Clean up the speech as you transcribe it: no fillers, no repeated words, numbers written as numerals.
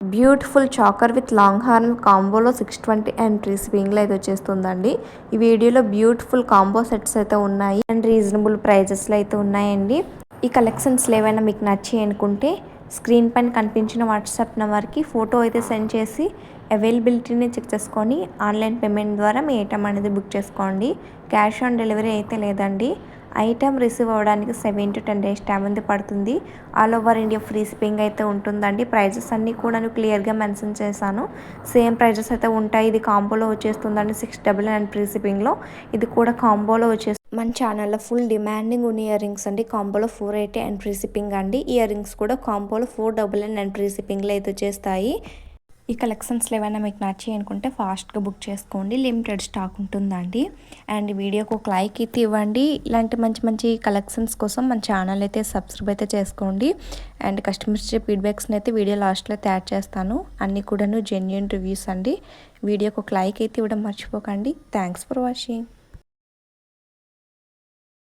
Beautiful choker with long horn కాంబోలో 620 and free షిప్పింగ్లో అయితే వచ్చేస్తుందండి. ఈ వీడియోలో బ్యూటిఫుల్ కాంబో సెట్స్ అయితే ఉన్నాయి అండ్ రీజనబుల్ ప్రైజెస్లో అయితే ఉన్నాయండి. ఈ కలెక్షన్స్లో ఏమైనా మీకు నచ్చి అనుకుంటే స్క్రీన్ పైన కనిపించిన వాట్సాప్ నెంబర్కి ఫోటో అయితే సెండ్ చేసి అవైలబిలిటీని చెక్ చేసుకొని ఆన్లైన్ పేమెంట్ ద్వారా మీ ఐటమ్ అనేది బుక్ చేసుకోండి. క్యాష్ ఆన్ డెలివరీ అయితే లేదండి. ఐటమ్ రిసీవ్ అవ్వడానికి 7 to 10 డేస్ టైం అయితే పడుతుంది. All over India free shipping అయితే ఉంటుందండి. ప్రైజెస్ అన్నీ కూడా క్లియర్గా మెన్షన్ చేశాను. సేమ్ ప్రైజెస్ అయితే ఉంటాయి. ఇది కాంబోలో వచ్చేస్తుందండి 699 అండ్ ఫ్రీ షిప్పింగ్లో. ఇది కూడా కాంబోలో వచ్చేస్తుంది. మన ఛానల్లో ఫుల్ డిమాండింగ్ ఉన్న ఇయర్ రింగ్స్ అండి. కాంబోలో 480 అండ్ ఫ్రీ షిప్పింగ్ అండి. ఇయర్ రింగ్స్ కూడా కాంబోలో 499 అండ్ ఫ్రీ షిప్పింగ్లో అయితే వచ్చేస్తాయి. ఈ కలెక్షన్స్లో ఏమైనా మీకు నచ్చి అనుకుంటే ఫాస్ట్గా బుక్ చేసుకోండి. లిమిటెడ్ స్టాక్ ఉంటుందండి. అండ్ వీడియోకి ఒక లైక్ అయితే ఇవ్వండి. ఇలాంటి మంచి మంచి కలెక్షన్స్ కోసం మన ఛానల్ అయితే సబ్స్క్రైబ్ అయితే చేసుకోండి. అండ్ కస్టమర్స్ ఫీడ్బ్యాక్స్ని అయితే వీడియో లాస్ట్లో అయితే యాడ్ చేస్తాను. అన్నీ కూడాను జెన్యూన్ రివ్యూస్ అండి. వీడియోకి ఒక లైక్ అయితే ఇవ్వడం మర్చిపోకండి. Thanks for watching.